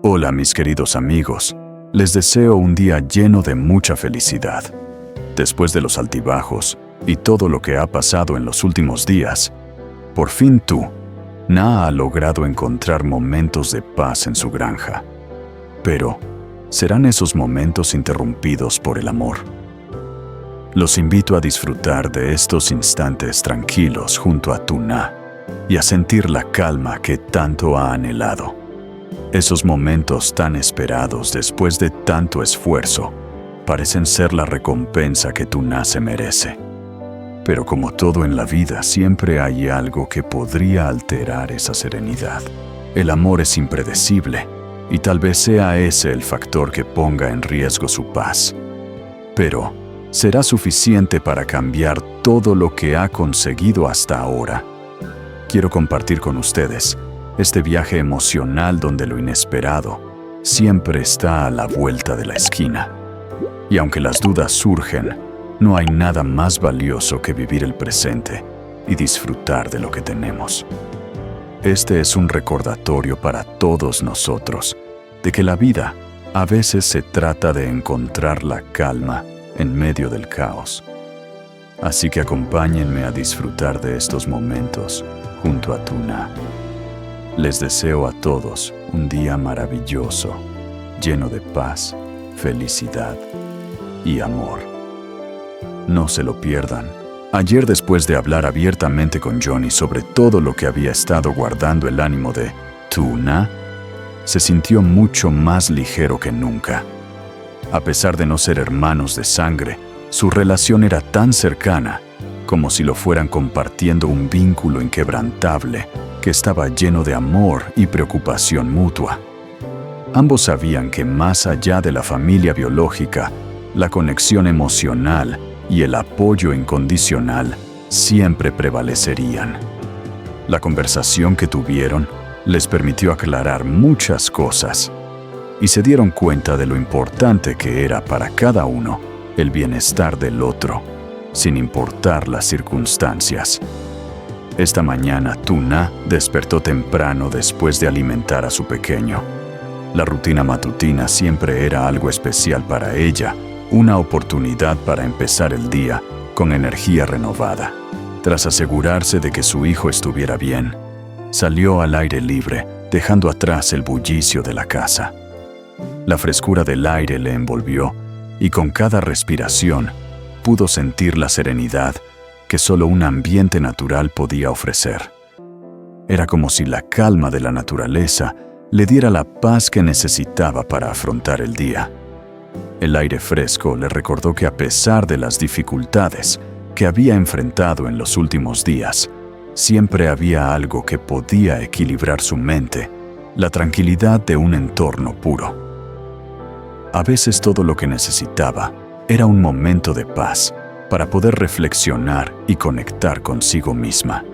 Hola mis queridos amigos, les deseo un día lleno de mucha felicidad. Después de los altibajos y todo lo que ha pasado en los últimos días, por fin Na ha logrado encontrar momentos de paz en su granja. Pero, ¿serán esos momentos interrumpidos por el amor? Los invito a disfrutar de estos instantes tranquilos junto a Na y a sentir la calma que tanto ha anhelado. Esos momentos tan esperados después de tanto esfuerzo parecen ser la recompensa que Na se merece. Pero como todo en la vida, siempre hay algo que podría alterar esa serenidad. El amor es impredecible y tal vez sea ese el factor que ponga en riesgo su paz. Pero, ¿será suficiente para cambiar todo lo que ha conseguido hasta ahora? Quiero compartir con ustedes este viaje emocional donde lo inesperado siempre está a la vuelta de la esquina. Y aunque las dudas surgen, no hay nada más valioso que vivir el presente y disfrutar de lo que tenemos. Este es un recordatorio para todos nosotros de que la vida a veces se trata de encontrar la calma en medio del caos. Así que acompáñenme a disfrutar de estos momentos junto a Na. Les deseo a todos un día maravilloso, lleno de paz, felicidad y amor. No se lo pierdan. Ayer, después de hablar abiertamente con Johnny sobre todo lo que había estado guardando el ánimo de Na, se sintió mucho más ligero que nunca. A pesar de no ser hermanos de sangre, su relación era tan cercana como si lo fueran compartiendo un vínculo inquebrantable que estaba lleno de amor y preocupación mutua. Ambos sabían que más allá de la familia biológica, la conexión emocional y el apoyo incondicional siempre prevalecerían. La conversación que tuvieron les permitió aclarar muchas cosas y se dieron cuenta de lo importante que era para cada uno el bienestar del otro, sin importar las circunstancias. Esta mañana Na despertó temprano después de alimentar a su pequeño. La rutina matutina siempre era algo especial para ella, una oportunidad para empezar el día con energía renovada. Tras asegurarse de que su hijo estuviera bien, salió al aire libre, dejando atrás el bullicio de la casa. La frescura del aire le envolvió y con cada respiración pudo sentir la serenidad que solo un ambiente natural podía ofrecer. Era como si la calma de la naturaleza le diera la paz que necesitaba para afrontar el día. El aire fresco le recordó que a pesar de las dificultades que había enfrentado en los últimos días, siempre había algo que podía equilibrar su mente, la tranquilidad de un entorno puro. A veces todo lo que necesitaba era un momento de paz para poder reflexionar y conectar consigo misma.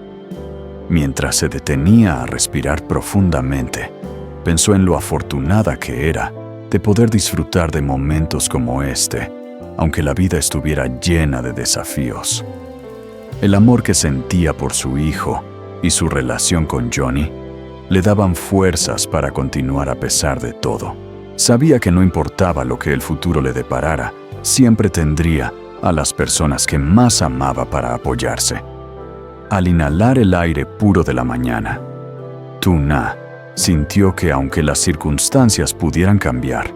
Mientras se detenía a respirar profundamente, pensó en lo afortunada que era de poder disfrutar de momentos como este, aunque la vida estuviera llena de desafíos. El amor que sentía por su hijo y su relación con Johnny le daban fuerzas para continuar a pesar de todo. Sabía que no importaba lo que el futuro le deparara, siempre tendría a las personas que más amaba para apoyarse. Al inhalar el aire puro de la mañana, Na sintió que aunque las circunstancias pudieran cambiar,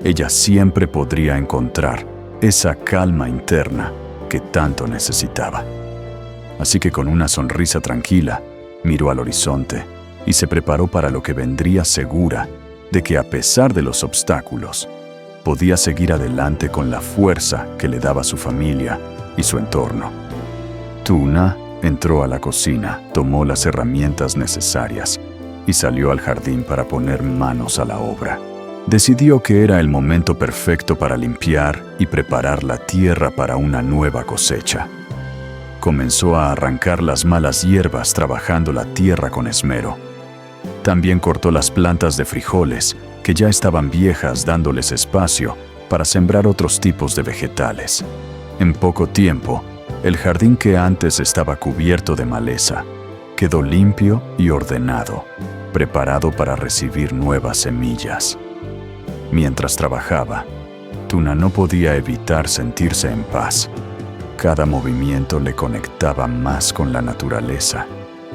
ella siempre podría encontrar esa calma interna que tanto necesitaba. Así que con una sonrisa tranquila, miró al horizonte y se preparó para lo que vendría, segura de que a pesar de los obstáculos, podía seguir adelante con la fuerza que le daba su familia y su entorno. Na entró a la cocina, tomó las herramientas necesarias y salió al jardín para poner manos a la obra. Decidió que era el momento perfecto para limpiar y preparar la tierra para una nueva cosecha. Comenzó a arrancar las malas hierbas trabajando la tierra con esmero. También cortó las plantas de frijoles que ya estaban viejas, dándoles espacio para sembrar otros tipos de vegetales. En poco tiempo, el jardín que antes estaba cubierto de maleza quedó limpio y ordenado, preparado para recibir nuevas semillas. Mientras trabajaba, Tuna no podía evitar sentirse en paz. Cada movimiento le conectaba más con la naturaleza,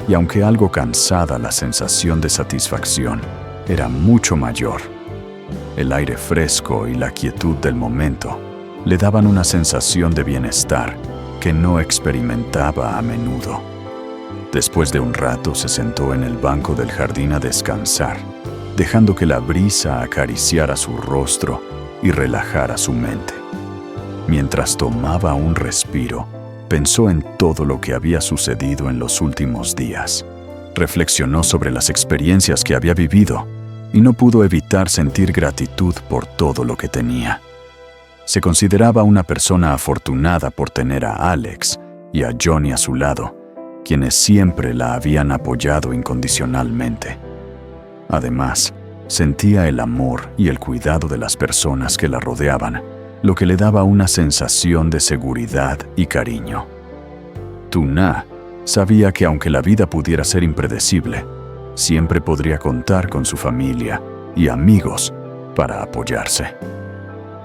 y aunque algo cansada, la sensación de satisfacción era mucho mayor. El aire fresco y la quietud del momento le daban una sensación de bienestar que no experimentaba a menudo. Después de un rato se sentó en el banco del jardín a descansar, dejando que la brisa acariciara su rostro y relajara su mente. Mientras tomaba un respiro, pensó en todo lo que había sucedido en los últimos días. Reflexionó sobre las experiencias que había vivido y no pudo evitar sentir gratitud por todo lo que tenía. Se consideraba una persona afortunada por tener a Alex y a Johnny a su lado, quienes siempre la habían apoyado incondicionalmente. Además, sentía el amor y el cuidado de las personas que la rodeaban, lo que le daba una sensación de seguridad y cariño. Tuna sabía que aunque la vida pudiera ser impredecible, siempre podría contar con su familia y amigos para apoyarse.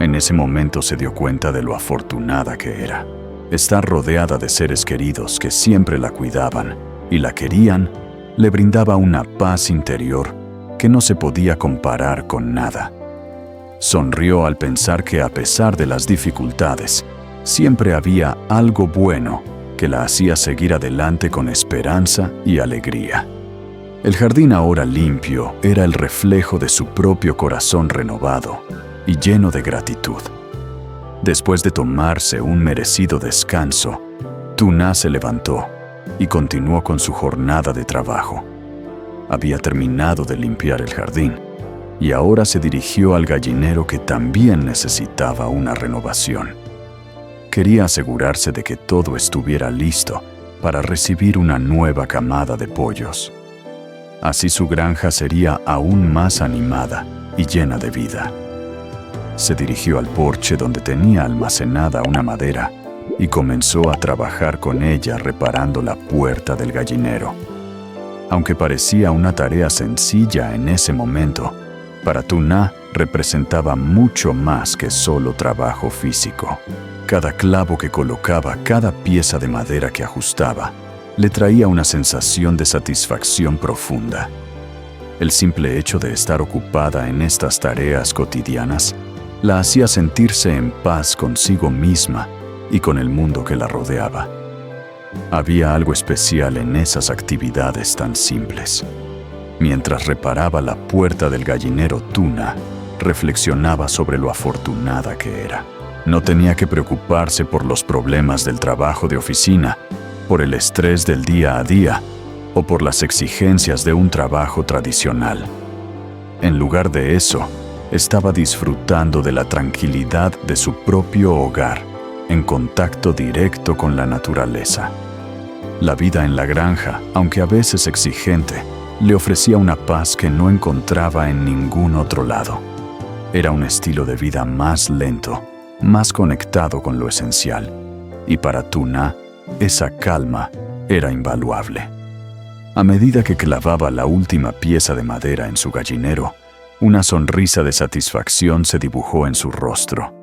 En ese momento se dio cuenta de lo afortunada que era. Estar rodeada de seres queridos que siempre la cuidaban y la querían, le brindaba una paz interior que no se podía comparar con nada. Sonrió al pensar que a pesar de las dificultades, siempre había algo bueno que la hacía seguir adelante con esperanza y alegría. El jardín ahora limpio era el reflejo de su propio corazón renovado y lleno de gratitud. Después de tomarse un merecido descanso, Tuna se levantó y continuó con su jornada de trabajo. Había terminado de limpiar el jardín y ahora se dirigió al gallinero que también necesitaba una renovación. Quería asegurarse de que todo estuviera listo para recibir una nueva camada de pollos. Así su granja sería aún más animada y llena de vida. Se dirigió al porche donde tenía almacenada una madera y comenzó a trabajar con ella reparando la puerta del gallinero. Aunque parecía una tarea sencilla en ese momento, para Tuna representaba mucho más que solo trabajo físico. Cada clavo que colocaba, cada pieza de madera que ajustaba, le traía una sensación de satisfacción profunda. El simple hecho de estar ocupada en estas tareas cotidianas la hacía sentirse en paz consigo misma y con el mundo que la rodeaba. Había algo especial en esas actividades tan simples. Mientras reparaba la puerta del gallinero, Tuna reflexionaba sobre lo afortunada que era. No tenía que preocuparse por los problemas del trabajo de oficina, por el estrés del día a día o por las exigencias de un trabajo tradicional. En lugar de eso, estaba disfrutando de la tranquilidad de su propio hogar, en contacto directo con la naturaleza. La vida en la granja, aunque a veces exigente, le ofrecía una paz que no encontraba en ningún otro lado. Era un estilo de vida más lento, más conectado con lo esencial, y para Tuna, esa calma era invaluable. A medida que clavaba la última pieza de madera en su gallinero, una sonrisa de satisfacción se dibujó en su rostro.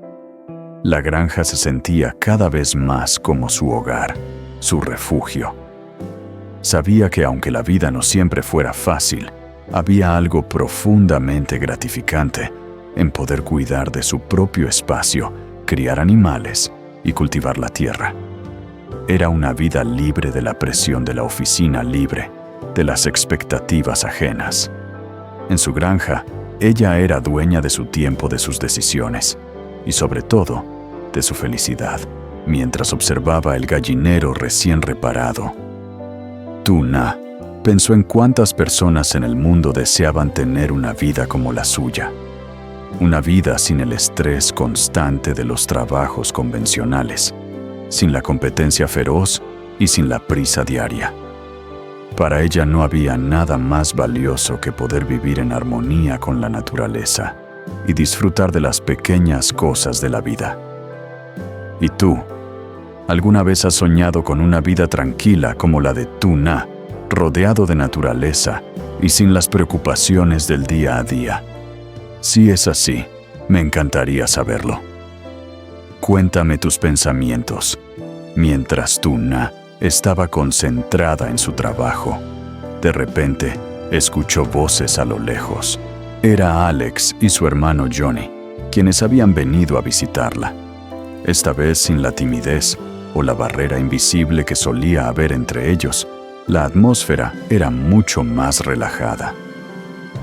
La granja se sentía cada vez más como su hogar, su refugio. Sabía que aunque la vida no siempre fuera fácil, había algo profundamente gratificante en poder cuidar de su propio espacio, criar animales y cultivar la tierra. Era una vida libre de la presión de la oficina, libre de las expectativas ajenas. En su granja, ella era dueña de su tiempo, de sus decisiones y sobre todo, de su felicidad. Mientras observaba el gallinero recién reparado, Tuna pensó en cuántas personas en el mundo deseaban tener una vida como la suya. Una vida sin el estrés constante de los trabajos convencionales, sin la competencia feroz y sin la prisa diaria. Para ella no había nada más valioso que poder vivir en armonía con la naturaleza y disfrutar de las pequeñas cosas de la vida. ¿Y tú? ¿Alguna vez has soñado con una vida tranquila como la de Tuna, rodeado de naturaleza y y sin las preocupaciones del día a día. Si es así, me encantaría saberlo. Cuéntame tus pensamientos. Mientras Tuna estaba concentrada en su trabajo, de repente escuchó voces a lo lejos. Era Alex y su hermano Johnny, quienes habían venido a visitarla. Esta vez sin la timidez o la barrera invisible que solía haber entre ellos, la atmósfera era mucho más relajada.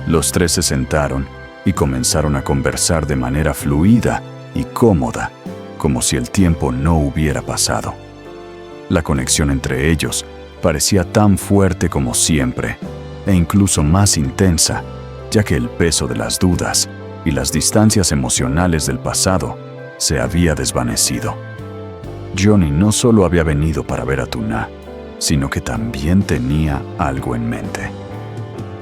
Los tres se sentaron y comenzaron a conversar de manera fluida y cómoda, como si el tiempo no hubiera pasado. La conexión entre ellos parecía tan fuerte como siempre, e incluso más intensa, ya que el peso de las dudas y las distancias emocionales del pasado se había desvanecido. Johnny no solo había venido para ver a Tuna, sino que también tenía algo en mente.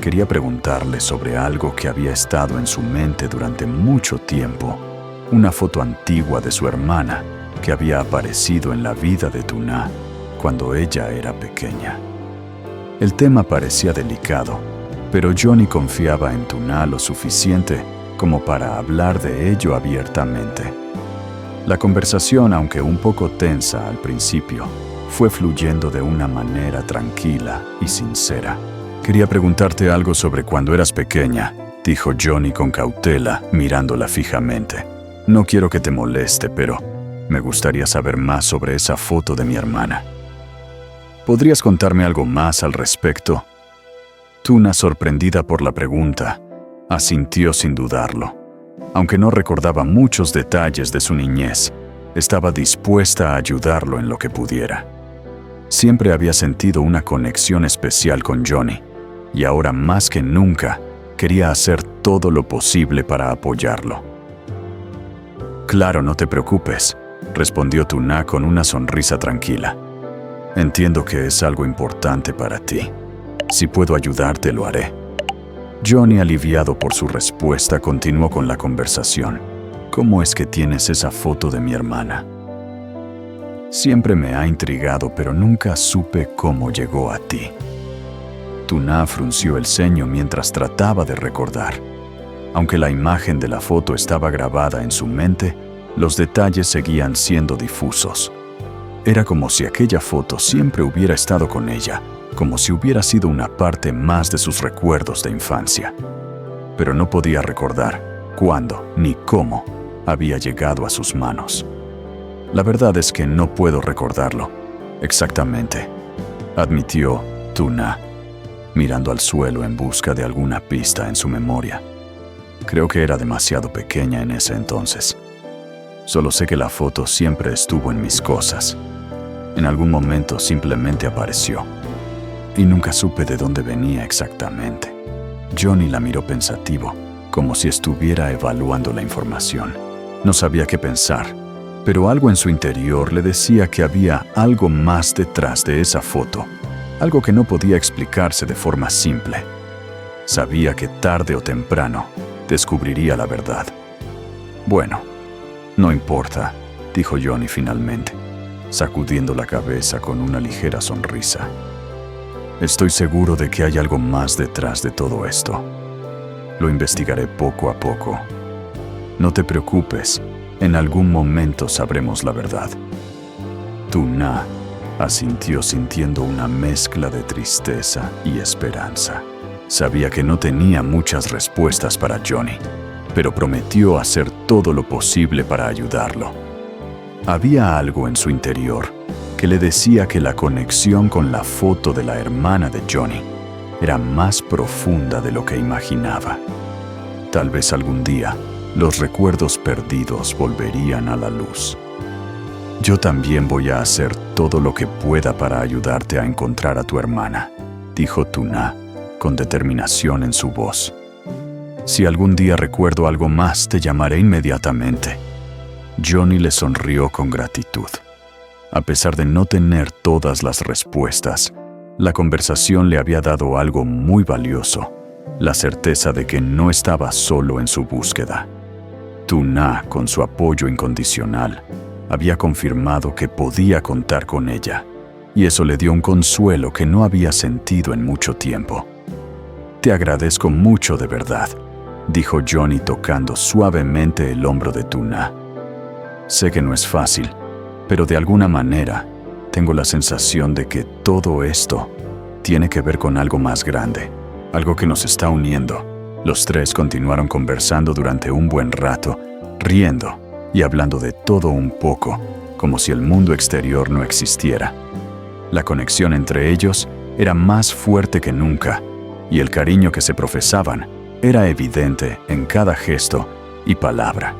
Quería preguntarle sobre algo que había estado en su mente durante mucho tiempo, una foto antigua de su hermana que había aparecido en la vida de Tuna cuando ella era pequeña. El tema parecía delicado, pero Johnny confiaba en Tuna lo suficiente como para hablar de ello abiertamente. La conversación, aunque un poco tensa al principio, fue fluyendo de una manera tranquila y sincera. Quería preguntarte algo sobre cuando eras pequeña, dijo Johnny con cautela, mirándola fijamente. No quiero que te moleste, pero me gustaría saber más sobre esa foto de mi hermana. ¿Podrías contarme algo más al respecto? Tuna, sorprendida por la pregunta, asintió sin dudarlo. Aunque no recordaba muchos detalles de su niñez, estaba dispuesta a ayudarlo en lo que pudiera. Siempre había sentido una conexión especial con Johnny, y ahora más que nunca quería hacer todo lo posible para apoyarlo. Claro, no te preocupes, respondió Tuna con una sonrisa tranquila. Entiendo que es algo importante para ti. Si puedo ayudarte, lo haré. Johnny, aliviado por su respuesta, continuó con la conversación. ¿Cómo es que tienes esa foto de mi hermana? Siempre me ha intrigado, pero nunca supe cómo llegó a ti. Tuna frunció el ceño mientras trataba de recordar. Aunque la imagen de la foto estaba grabada en su mente, los detalles seguían siendo difusos. Era como si aquella foto siempre hubiera estado con ella, como si hubiera sido una parte más de sus recuerdos de infancia. Pero no podía recordar cuándo ni cómo había llegado a sus manos. La verdad es que no puedo recordarlo exactamente, admitió Tuna, mirando al suelo en busca de alguna pista en su memoria. Creo que era demasiado pequeña en ese entonces. Solo sé que la foto siempre estuvo en mis cosas. En algún momento simplemente apareció. Y nunca supe de dónde venía exactamente. Johnny la miró pensativo, como si estuviera evaluando la información. No sabía qué pensar, pero algo en su interior le decía que había algo más detrás de esa foto, algo que no podía explicarse de forma simple. Sabía que tarde o temprano descubriría la verdad. Bueno, no importa, dijo Johnny finalmente, sacudiendo la cabeza con una ligera sonrisa. Estoy seguro de que hay algo más detrás de todo esto. Lo investigaré poco a poco. No te preocupes, en algún momento sabremos la verdad. Tuna asintió sintiendo una mezcla de tristeza y esperanza. Sabía que no tenía muchas respuestas para Johnny, pero prometió hacer todo lo posible para ayudarlo. Había algo en su interior que le decía que la conexión con la foto de la hermana de Johnny era más profunda de lo que imaginaba. Tal vez algún día los recuerdos perdidos volverían a la luz. Yo también voy a hacer todo lo que pueda para ayudarte a encontrar a tu hermana, dijo Tuna, con determinación en su voz. Si algún día recuerdo algo más, te llamaré inmediatamente. Johnny le sonrió con gratitud. A pesar de no tener todas las respuestas, la conversación le había dado algo muy valioso, la certeza de que no estaba solo en su búsqueda. Tuna, con su apoyo incondicional, había confirmado que podía contar con ella, y eso le dio un consuelo que no había sentido en mucho tiempo. Te agradezco mucho de verdad, dijo Johnny tocando suavemente el hombro de Tuna. Sé que no es fácil, pero de alguna manera tengo la sensación de que todo esto tiene que ver con algo más grande, algo que nos está uniendo. Los tres continuaron conversando durante un buen rato, riendo y hablando de todo un poco, como si el mundo exterior no existiera. La conexión entre ellos era más fuerte que nunca, y el cariño que se profesaban era evidente en cada gesto y palabra.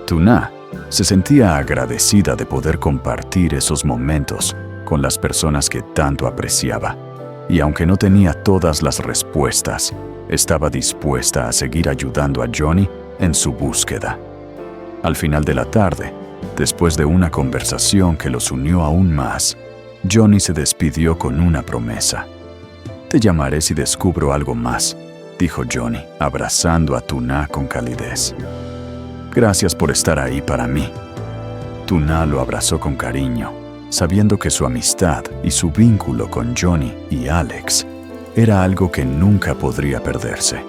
Tuna se sentía agradecida de poder compartir esos momentos con las personas que tanto apreciaba, y aunque no tenía todas las respuestas, estaba dispuesta a seguir ayudando a Johnny en su búsqueda. Al final de la tarde, después de una conversación que los unió aún más, Johnny se despidió con una promesa. «Te llamaré si descubro algo más», dijo Johnny, abrazando a Tuna con calidez. «Gracias por estar ahí para mí». Tuna lo abrazó con cariño, sabiendo que su amistad y su vínculo con Johnny y Alex era algo que nunca podría perderse.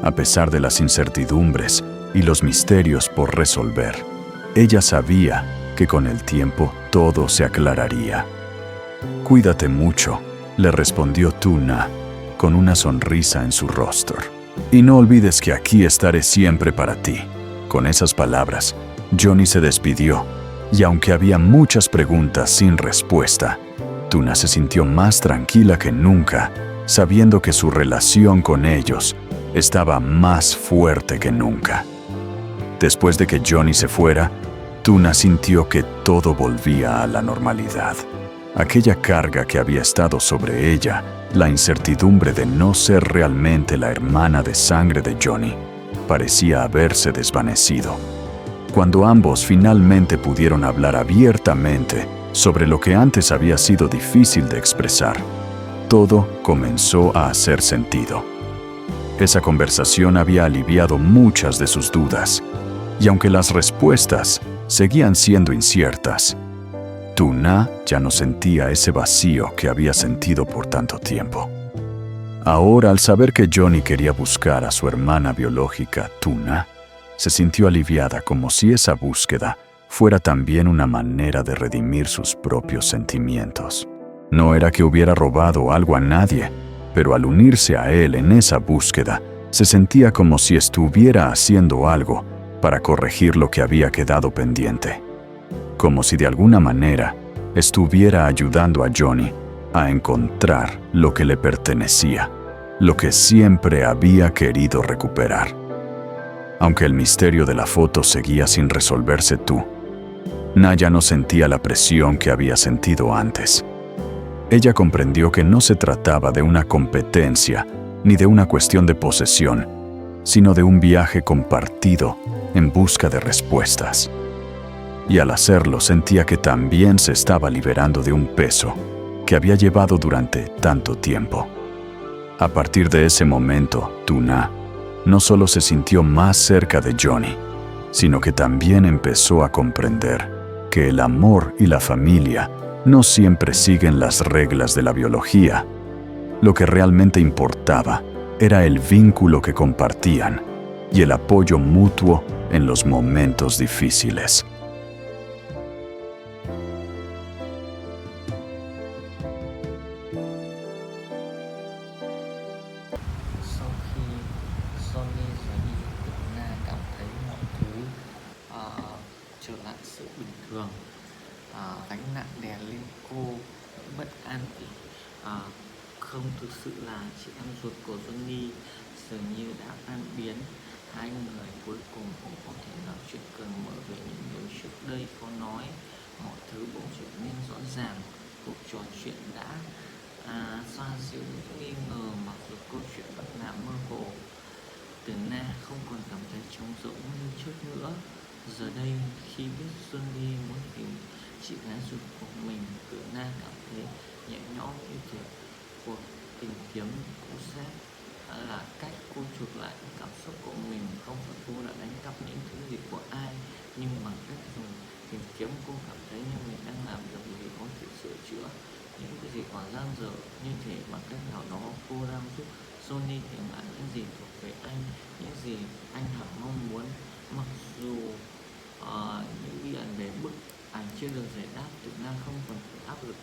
A pesar de las incertidumbres y los misterios por resolver, ella sabía que con el tiempo todo se aclararía. «Cuídate mucho», le respondió Tuna con una sonrisa en su rostro. «Y no olvides que aquí estaré siempre para ti». Con esas palabras, Johnny se despidió, y aunque había muchas preguntas sin respuesta, Tuna se sintió más tranquila que nunca, sabiendo que su relación con ellos estaba más fuerte que nunca. Después de que Johnny se fuera, Tuna sintió que todo volvía a la normalidad. Aquella carga que había estado sobre ella, la incertidumbre de no ser realmente la hermana de sangre de Johnny, parecía haberse desvanecido. Cuando ambos finalmente pudieron hablar abiertamente sobre lo que antes había sido difícil de expresar, todo comenzó a hacer sentido. Esa conversación había aliviado muchas de sus dudas, y aunque las respuestas seguían siendo inciertas, Tuna ya no sentía ese vacío que había sentido por tanto tiempo. Ahora, al saber que Johnny quería buscar a su hermana biológica, Tuna se sintió aliviada, como si esa búsqueda fuera también una manera de redimir sus propios sentimientos. No era que hubiera robado algo a nadie, pero al unirse a él en esa búsqueda, se sentía como si estuviera haciendo algo para corregir lo que había quedado pendiente. Como si de alguna manera estuviera ayudando a Johnny a encontrar lo que le pertenecía, lo que siempre había querido recuperar. Aunque el misterio de la foto seguía sin resolverse, Naya no sentía la presión que había sentido antes. Ella comprendió que no se trataba de una competencia ni de una cuestión de posesión, sino de un viaje compartido en busca de respuestas. Y al hacerlo sentía que también se estaba liberando de un peso que había llevado durante tanto tiempo. A partir de ese momento, Tuna no solo se sintió más cerca de Johnny, sino que también empezó a comprender que el amor y la familia no siempre siguen las reglas de la biología. Lo que realmente importaba era el vínculo que compartían y el apoyo mutuo en los momentos difíciles. Sau khi Johnny rời đi, Na cảm thấy mọi thứ trở lại sự bình thường. Gánh nặng đè lên cô, nỗi bất an thì không thực sự là chị em ruột của Johnny dường như đã tan biến. Hai người cuối cùng cũng có thể nói chuyện cởi mở về những điều trước đây khó nói. Mọi thứ bỗng trở nên rõ ràng. Cuộc trò chuyện đã xoa dịu những nghi ngờ, mặc dù câu chuyện vẫn là mơ hồ. Từ Na không còn cảm thấy trống rỗng như trước nữa. Giờ đây, khi biết Johnny muốn tìm chị gái ruột của mình, Từ Na cảm thấy nhẹ nhõm như thể cuộc tìm kiếm cú sét là cách cô chuộc lại cảm xúc của mình. Không phải cô đã đánh cắp những thứ gì của ai, nhưng bằng cách dùng tìm kiếm, cô cảm thấy như mình đang làm được gì có thể sửa chữa những cái gì còn dang dở. Như thể bằng cách nào đó cô đang giúp Johnny hiểu lại những gì thuộc về anh, những gì anh hằng mong muốn. Mặc dù những bí ẩn về bức ảnh chưa được giải đáp, Tử Na không còn phải áp lực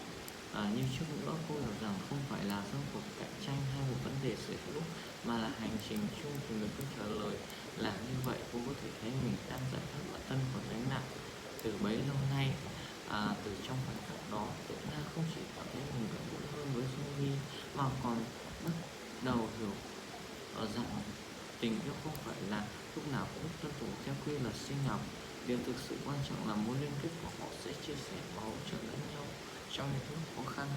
như trước nữa. Cô hiểu rằng không phải là do cuộc cạnh tranh hay một vấn đề sở hữu, mà là hành trình chung tìm được câu trả lời. Làm như vậy, cô có thể thấy mình đang giải thoát bản thân khỏi gánh nặng từ bấy lâu nay. Từ trong khoảnh khắc đó, Tử Na không chỉ cảm thấy mình gần gũi hơn với Johnny, mà còn bắt đầu hiểu rằng tình yêu không phải là lúc nào cũng tuân thủ theo quy luật sinh học. Điều thực sự quan trọng là mối liên kết của họ sẽ chia sẻ và hỗ trợ lẫn nhau trong những lúc khó khăn.